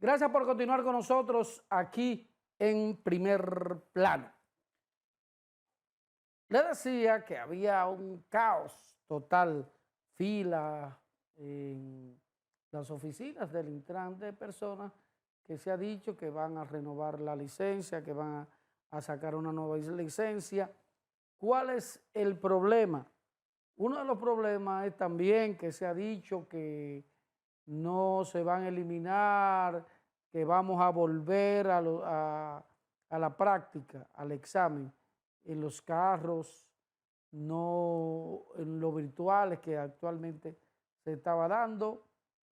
Gracias por continuar con nosotros aquí en Primer Plano. Le decía que había un caos total, fila en las oficinas del Intran de personas que se ha dicho que van a renovar la licencia, que van a sacar una nueva licencia. ¿Cuál es el problema? Uno de los problemas es también que se ha dicho que no se van a eliminar, que vamos a volver a la práctica, al examen, en los carros, no en los virtuales que actualmente se estaba dando,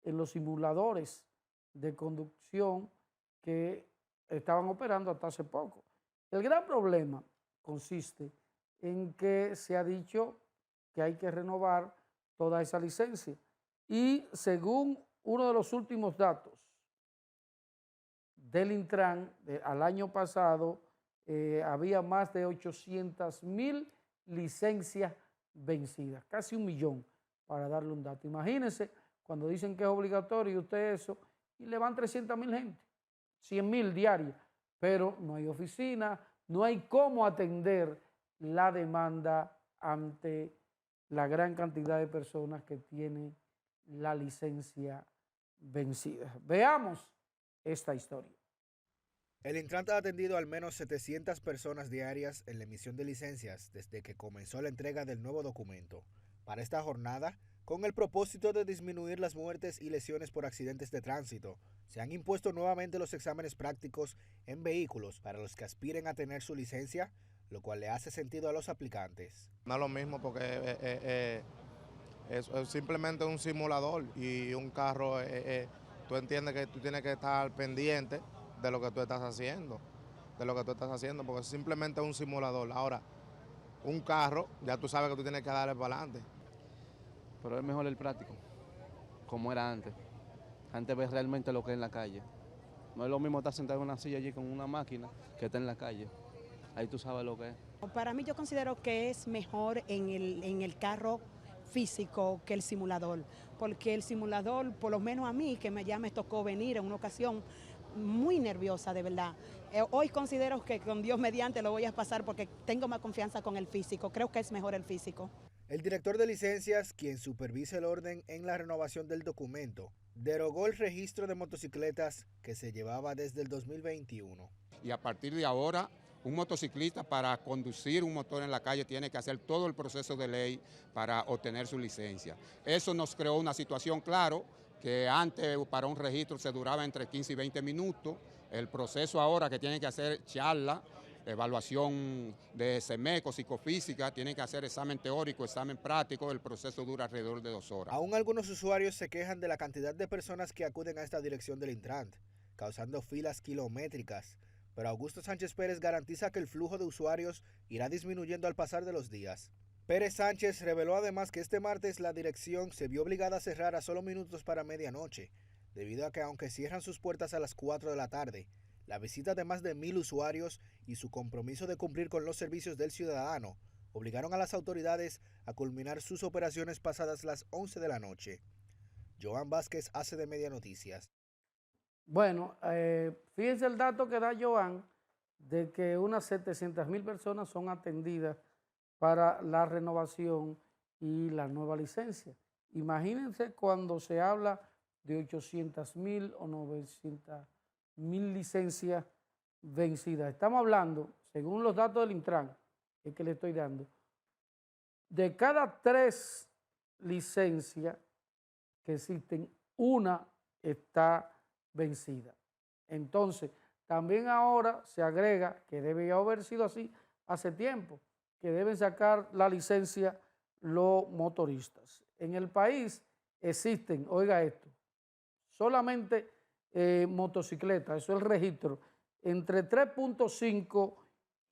en los simuladores de conducción que estaban operando hasta hace poco. El gran problema consiste en que se ha dicho que hay que renovar toda esa licencia. Y según uno de los últimos datos del Intran, al año pasado, había más de 800,000 licencias vencidas, casi 1,000,000, para darle un dato. Imagínense cuando dicen que es obligatorio y usted eso, y le van 300,000 gente, 100,000 diarias, pero no hay oficina, no hay cómo atender la demanda ante la gran cantidad de personas que tienen la licencia vencida. Veamos esta historia. El Intran ha atendido al menos 700 personas diarias en la emisión de licencias desde que comenzó la entrega del nuevo documento. Para esta jornada, con el propósito de disminuir las muertes y lesiones por accidentes de tránsito, se han impuesto nuevamente los exámenes prácticos en vehículos para los que aspiren a tener su licencia, lo cual le hace sentido a los aplicantes. No es lo mismo porque es simplemente un simulador y un carro, tú entiendes que tú tienes que estar pendiente de lo que tú estás haciendo, porque es simplemente un simulador. Ahora, un carro, ya tú sabes que tú tienes que darle para adelante. Pero es mejor el práctico, como era antes. Antes ves realmente lo que es en la calle. No es lo mismo estar sentado en una silla allí con una máquina que estar en la calle. Ahí tú sabes lo que es. Para mí yo considero que es mejor en el carro físico que el simulador, porque el simulador, por lo menos a mí, que ya me tocó venir en una ocasión muy nerviosa, de verdad. Hoy considero que con Dios mediante lo voy a pasar porque tengo más confianza con el físico, creo que es mejor el físico. El director de licencias, quien supervisa el orden en la renovación del documento, derogó el registro de motocicletas que se llevaba desde el 2021. Y a partir de ahora, un motociclista para conducir un motor en la calle tiene que hacer todo el proceso de ley para obtener su licencia. Eso nos creó una situación, claro, que antes para un registro se duraba entre 15 y 20 minutos. El proceso ahora que tienen que hacer charla, evaluación de SEMECO, psicofísica, tienen que hacer examen teórico, examen práctico, el proceso dura alrededor de 2 horas. Aún algunos usuarios se quejan de la cantidad de personas que acuden a esta dirección del Intran, causando filas kilométricas, pero Augusto Sánchez Pérez garantiza que el flujo de usuarios irá disminuyendo al pasar de los días. Pérez Sánchez reveló además que este martes la dirección se vio obligada a cerrar a solo minutos para medianoche, debido a que aunque cierran sus puertas a las 4 de la tarde, la visita de más de 1,000 usuarios y su compromiso de cumplir con los servicios del ciudadano obligaron a las autoridades a culminar sus operaciones pasadas las 11 de la noche. Joan Vázquez, ACD Noticias. Bueno, fíjense el dato que da Joan de que unas 700,000 personas son atendidas para la renovación y la nueva licencia. Imagínense cuando se habla de 800,000 o 900,000 licencias vencidas. Estamos hablando, según los datos del Intran, que le estoy dando, de cada 3 licencias que existen, una está vencida. Entonces, también ahora se agrega, que debe haber sido así hace tiempo, que deben sacar la licencia los motoristas. En el país existen, oiga esto, solamente motocicletas, eso es el registro, entre 3.5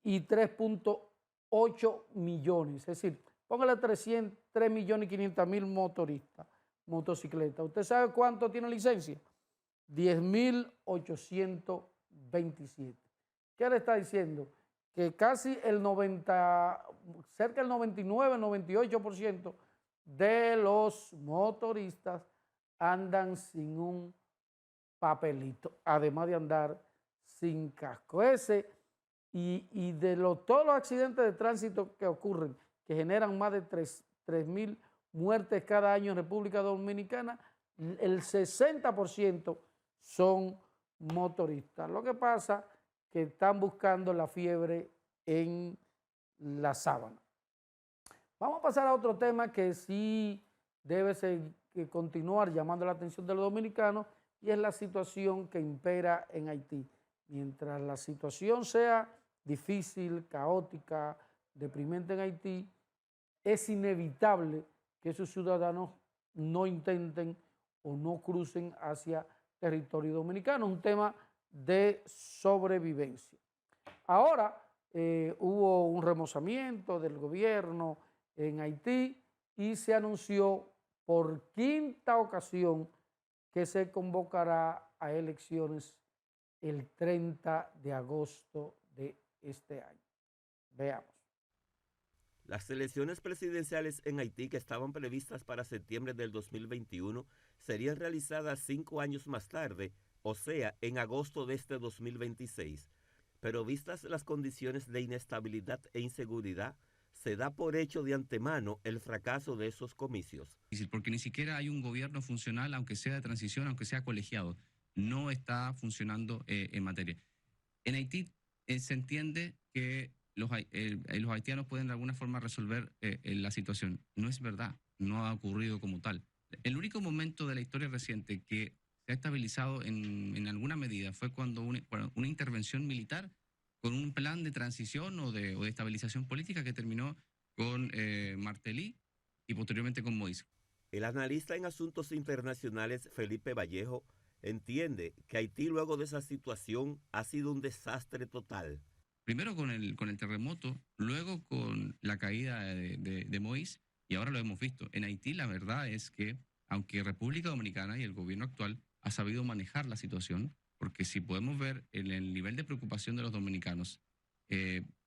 y 3.8 millones, es decir, póngale 3.500.000 motoristas, motocicletas. ¿Usted sabe cuánto tiene licencia? 10.827. ¿Qué le está diciendo? Que casi cerca del 99, 98% de los motoristas andan sin un papelito, además de andar sin casco. Ese y de todos los accidentes de tránsito que ocurren, que generan más de 3.000 muertes cada año en República Dominicana, el 60% son motoristas. Lo que pasa es que están buscando la fiebre en la sábana. Vamos a pasar a otro tema que sí debe continuar llamando la atención de los dominicanos, y es la situación que impera en Haití. Mientras la situación sea difícil, caótica, deprimente en Haití, es inevitable que sus ciudadanos no intenten o no crucen hacia territorio dominicano, un tema de sobrevivencia. Ahora hubo un remozamiento del gobierno en Haití y se anunció por quinta ocasión que se convocará a elecciones el 30 de agosto de este año. Veamos. Las elecciones presidenciales en Haití, que estaban previstas para septiembre del 2021, serían realizadas 5 años más tarde, o sea, en agosto de este 2026. Pero vistas las condiciones de inestabilidad e inseguridad, se da por hecho de antemano el fracaso de esos comicios. Porque ni siquiera hay un gobierno funcional, aunque sea de transición, aunque sea colegiado. No está funcionando en materia. En Haití se entiende que los haitianos pueden de alguna forma resolver la situación. No es verdad, no ha ocurrido como tal. El único momento de la historia reciente que se ha estabilizado en alguna medida fue cuando una intervención militar con un plan de transición o de estabilización política que terminó con Martelly y posteriormente con Moïse. El analista en asuntos internacionales Felipe Vallejo entiende que Haití luego de esa situación ha sido un desastre total. Primero con el terremoto, luego con la caída de Moïse, y ahora lo hemos visto. En Haití la verdad es que, aunque República Dominicana y el gobierno actual ha sabido manejar la situación, porque si podemos ver el nivel de preocupación de los dominicanos,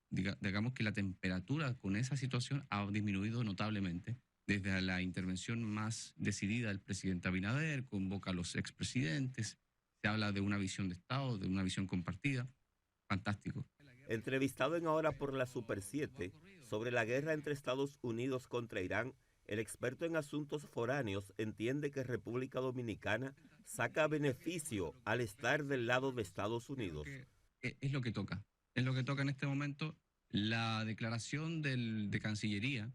digamos que la temperatura con esa situación ha disminuido notablemente. Desde la intervención más decidida del presidente Abinader, convoca a los expresidentes, se habla de una visión de Estado, de una visión compartida. Fantástico. Entrevistado en Ahora por la Super 7 sobre la guerra entre Estados Unidos contra Irán, el experto en asuntos foráneos entiende que República Dominicana saca beneficio al estar del lado de Estados Unidos. Es lo que toca. Es lo que toca en este momento. La declaración de Cancillería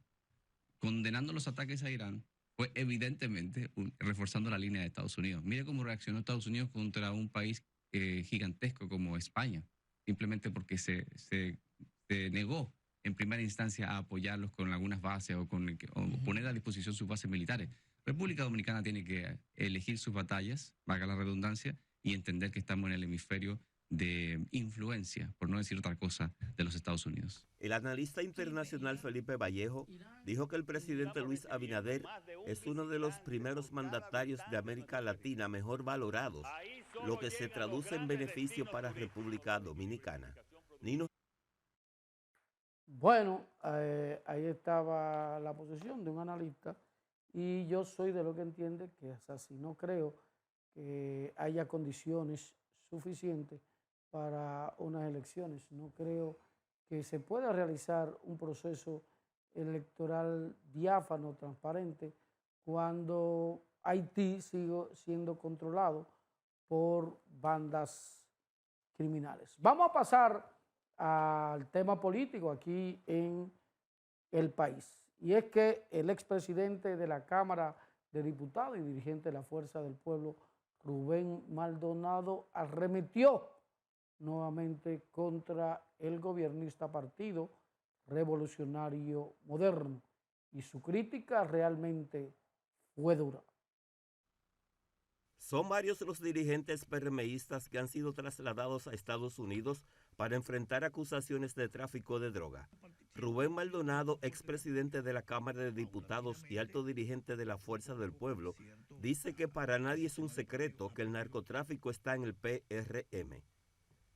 condenando los ataques a Irán fue evidentemente reforzando la línea de Estados Unidos. Mire cómo reaccionó Estados Unidos contra un país gigantesco como España, simplemente porque se negó en primera instancia a apoyarlos con algunas bases o poner a disposición sus bases militares. República Dominicana tiene que elegir sus batallas, valga la redundancia, y entender que estamos en el hemisferio de influencia, por no decir otra cosa, de los Estados Unidos. El analista internacional Felipe Vallejo dijo que el presidente Luis Abinader es uno de los primeros mandatarios de América Latina mejor valorados, lo que se traduce en beneficio para República Dominicana. Nino. Bueno, ahí estaba la posición de un analista, y yo soy de lo que entiende que es así. No creo que haya condiciones suficientes para unas elecciones. No creo que se pueda realizar un proceso electoral diáfano, transparente, cuando Haití sigue siendo controlado por bandas criminales. Vamos a pasar al tema político aquí en el país. Y es que el expresidente de la Cámara de Diputados y dirigente de la Fuerza del Pueblo, Rubén Maldonado, arremetió nuevamente contra el gobernista Partido Revolucionario Moderno, y su crítica realmente fue dura. Son varios los dirigentes PRMistas que han sido trasladados a Estados Unidos para enfrentar acusaciones de tráfico de droga. Rubén Maldonado, expresidente de la Cámara de Diputados y alto dirigente de la Fuerza del Pueblo, dice que para nadie es un secreto que el narcotráfico está en el PRM.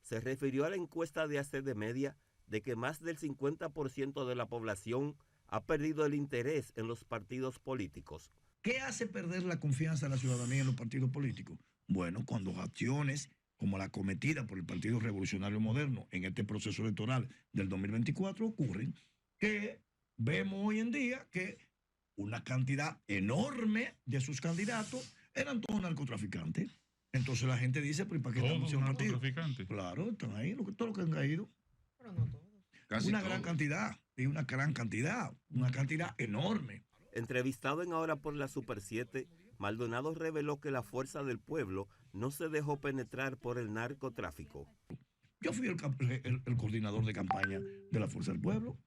Se refirió a la encuesta de ACD Media de que más del 50% de la población ha perdido el interés en los partidos políticos. ¿Qué hace perder la confianza de la ciudadanía en los partidos políticos? Bueno, cuando acciones como la cometida por el Partido Revolucionario Moderno en este proceso electoral del 2024 ocurren, que vemos hoy en día que una cantidad enorme de sus candidatos eran todos narcotraficantes. Entonces la gente dice, pero ¿para qué estamos haciendo un partido? Narcotraficantes. Claro, están ahí, todo lo que han caído. Pero no todos. Casi Una todos. gran cantidad, y una gran cantidad, una cantidad enorme. Entrevistado en Ahora por la Super 7, Maldonado reveló que la Fuerza del Pueblo no se dejó penetrar por el narcotráfico. Yo fui el coordinador de campaña de la Fuerza del Pueblo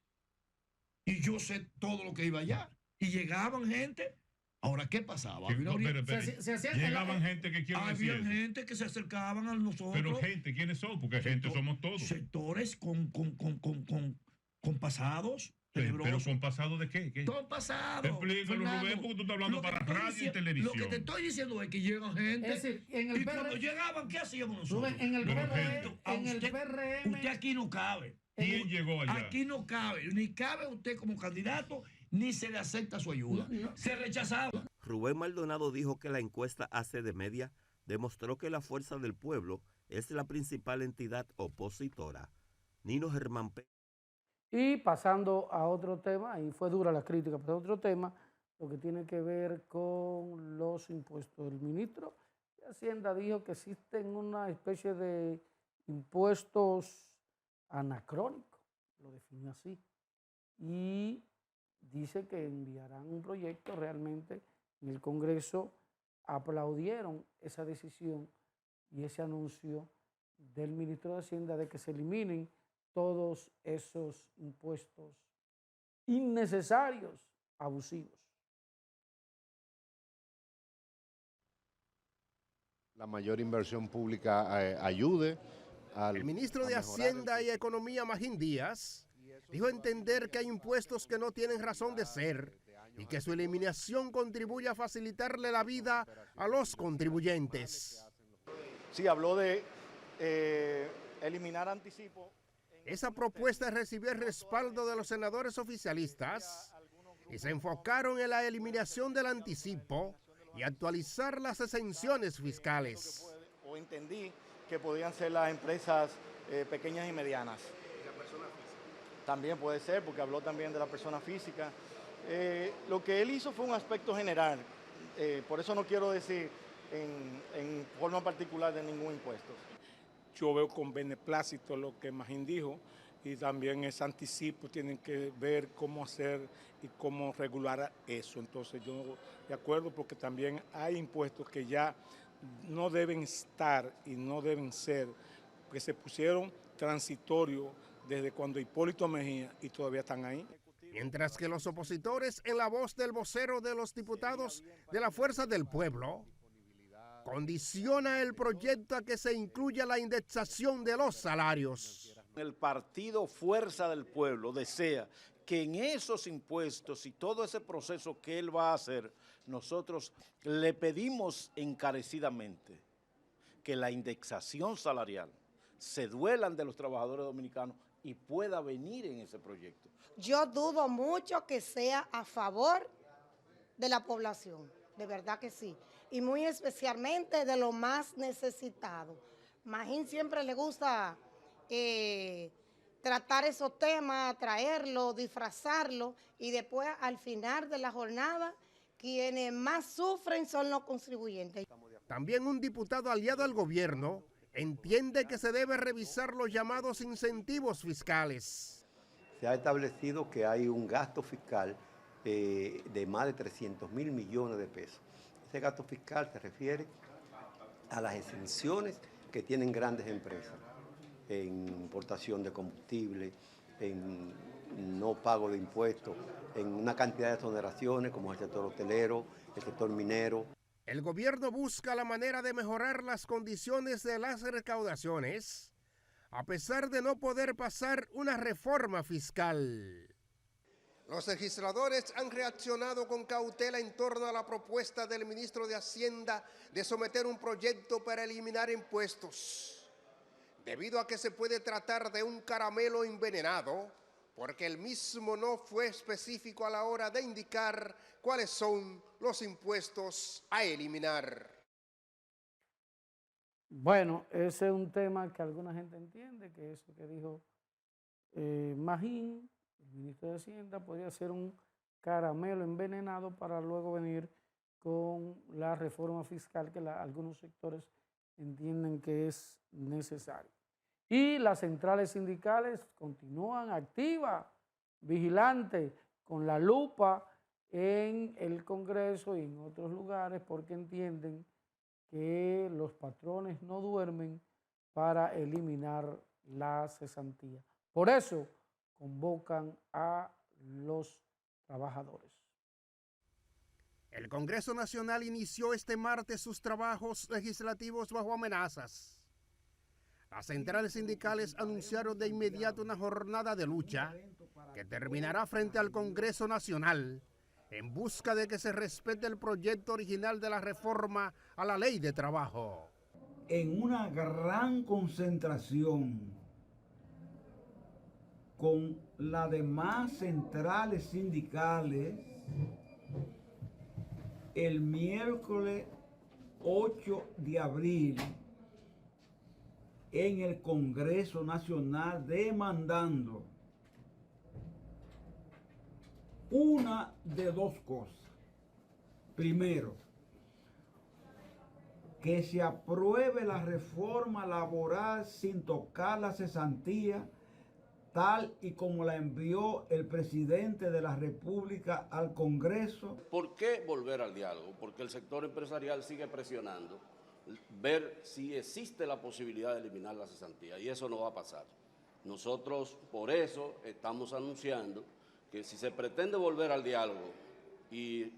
y yo sé todo lo que iba allá. Y llegaban gente. Ahora, ¿qué pasaba? Sí, no, llegaban gente que quieren decir había eso. gente que se acercaban a nosotros. Pero gente, ¿quiénes son? Porque gente somos todos. Sectores con pasados. Pero ¿con pasado de qué? Con pasado. Explícalo, Rubén, porque tú estás hablando para radio y televisión. Lo que te estoy diciendo es que llegan gente. Es decir, en el y cuando llegaban, ¿qué hacíamos nosotros? Rubén, en el Usted PRM. Usted aquí no cabe. ¿Quién llegó allá? Aquí no cabe. Ni cabe usted como candidato, ni se le acepta su ayuda. Se rechazaba. Rubén Maldonado dijo que la encuesta ACD Media demostró que la Fuerza del Pueblo es la principal entidad opositora. Nino Germán Pérez. Y pasando a otro tema, ahí fue dura la crítica, pero otro tema, lo que tiene que ver con los impuestos. El ministro de Hacienda dijo que existen una especie de impuestos anacrónicos, lo define así, y dice que enviarán un proyecto. Realmente en el Congreso aplaudieron esa decisión y ese anuncio del ministro de Hacienda de que se eliminen todos esos impuestos innecesarios, abusivos. La mayor inversión pública ayude al... El ministro de Hacienda y Economía, Magín Díaz, dijo entender que hay impuestos que no tienen razón de ser y que su eliminación contribuye a facilitarle la vida a los contribuyentes. Sí, habló de eliminar anticipo. Esa propuesta recibió el respaldo de los senadores oficialistas y se enfocaron en la eliminación del anticipo y actualizar las exenciones fiscales. O entendí que podían ser las empresas pequeñas y medianas. ¿Y la persona física? También puede ser, porque habló también de la persona física. Lo que él hizo fue un aspecto general, por eso no quiero decir en forma particular de ningún impuesto. Yo veo con beneplácito lo que Magín dijo y también ese anticipo tienen que ver cómo hacer y cómo regular eso. Entonces yo de acuerdo porque también hay impuestos que ya no deben estar y no deben ser, que se pusieron transitorios desde cuando Hipólito Mejía y todavía están ahí. Mientras que los opositores, en la voz del vocero de los diputados de la Fuerza del Pueblo, condiciona el proyecto a que se incluya la indexación de los salarios. El partido Fuerza del Pueblo desea que en esos impuestos y todo ese proceso que él va a hacer, nosotros le pedimos encarecidamente que la indexación salarial se duelan de los trabajadores dominicanos y pueda venir en ese proyecto. Yo dudo mucho que sea a favor de la población, de verdad que sí, y muy especialmente de los más necesitados. Magín siempre le gusta tratar esos temas, traerlo, disfrazarlo, y después al final de la jornada, quienes más sufren son los contribuyentes. También un diputado aliado al gobierno entiende que se debe revisar los llamados incentivos fiscales. Se ha establecido que hay un gasto fiscal de más de 300 mil millones de pesos. Ese gasto fiscal se refiere a las exenciones que tienen grandes empresas en importación de combustible, en no pago de impuestos, en una cantidad de exoneraciones como el sector hotelero, el sector minero. El gobierno busca la manera de mejorar las condiciones de las recaudaciones, a pesar de no poder pasar una reforma fiscal. Los legisladores han reaccionado con cautela en torno a la propuesta del ministro de Hacienda de someter un proyecto para eliminar impuestos, debido a que se puede tratar de un caramelo envenenado, porque el mismo no fue específico a la hora de indicar cuáles son los impuestos a eliminar. Bueno, ese es un tema que alguna gente entiende, que eso que dijo Magín, el ministro de Hacienda, podría ser un caramelo envenenado para luego venir con la reforma fiscal que algunos sectores entienden que es necesaria. Y las centrales sindicales continúan activas, vigilantes, con la lupa en el Congreso y en otros lugares, porque entienden que los patrones no duermen para eliminar la cesantía. Por eso convocan a los trabajadores. El Congreso Nacional inició este martes sus trabajos legislativos bajo amenazas. Las centrales sindicales anunciaron de inmediato una jornada de lucha que terminará frente al Congreso Nacional en busca de que se respete el proyecto original de la reforma a la Ley de Trabajo. En una gran concentración con las demás centrales sindicales el miércoles 8 de abril en el Congreso Nacional, demandando una de dos cosas. Primero, que se apruebe la reforma laboral sin tocar la cesantía, tal y como la envió el presidente de la República al Congreso. ¿Por qué volver al diálogo? Porque el sector empresarial sigue presionando ver si existe la posibilidad de eliminar la cesantía, y eso no va a pasar. Nosotros por eso estamos anunciando que si se pretende volver al diálogo y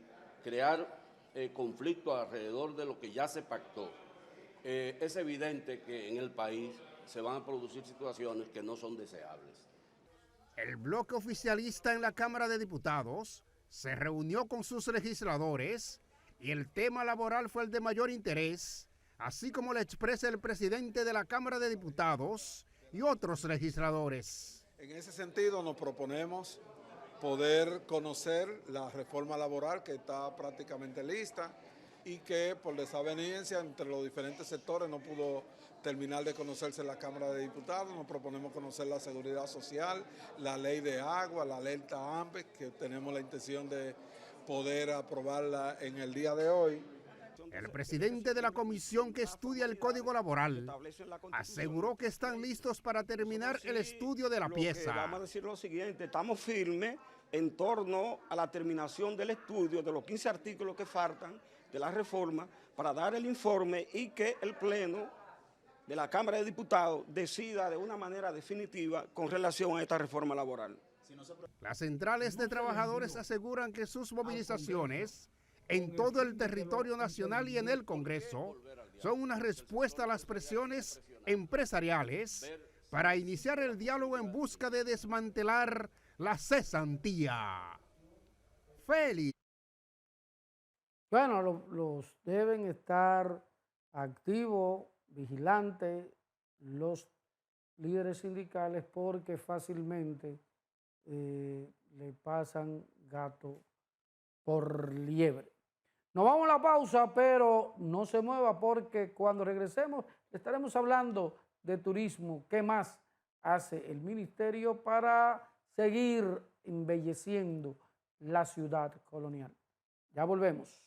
crear conflicto alrededor de lo que ya se pactó, es evidente que en el país se van a producir situaciones que no son deseables. El bloque oficialista en la Cámara de Diputados se reunió con sus legisladores y el tema laboral fue el de mayor interés, así como lo expresa el presidente de la Cámara de Diputados y otros legisladores. En ese sentido nos proponemos poder conocer la reforma laboral que está prácticamente lista y que por desaveniencia entre los diferentes sectores no pudo terminar de conocerse en la Cámara de Diputados. Nos proponemos conocer la seguridad social, la ley de agua, la alerta AMPE, que tenemos la intención de poder aprobarla en el día de hoy. El presidente de la comisión que estudia el Código Laboral aseguró que están listos para terminar el estudio de la pieza. Vamos a decir lo siguiente, estamos firmes en torno a la terminación del estudio de los 15 artículos que faltan de la reforma para dar el informe y que el Pleno de la Cámara de Diputados decida de una manera definitiva con relación a esta reforma laboral. Las centrales de trabajadores aseguran que sus movilizaciones en todo el territorio nacional y en el Congreso son una respuesta a las presiones empresariales para iniciar el diálogo en busca de desmantelar la cesantía. Félix. Bueno, los deben estar activos, vigilantes, los líderes sindicales, porque fácilmente le pasan gato por liebre. Nos vamos a la pausa, pero no se mueva, porque cuando regresemos estaremos hablando de turismo. ¿Qué más hace el ministerio para seguir embelleciendo la ciudad colonial? Ya volvemos.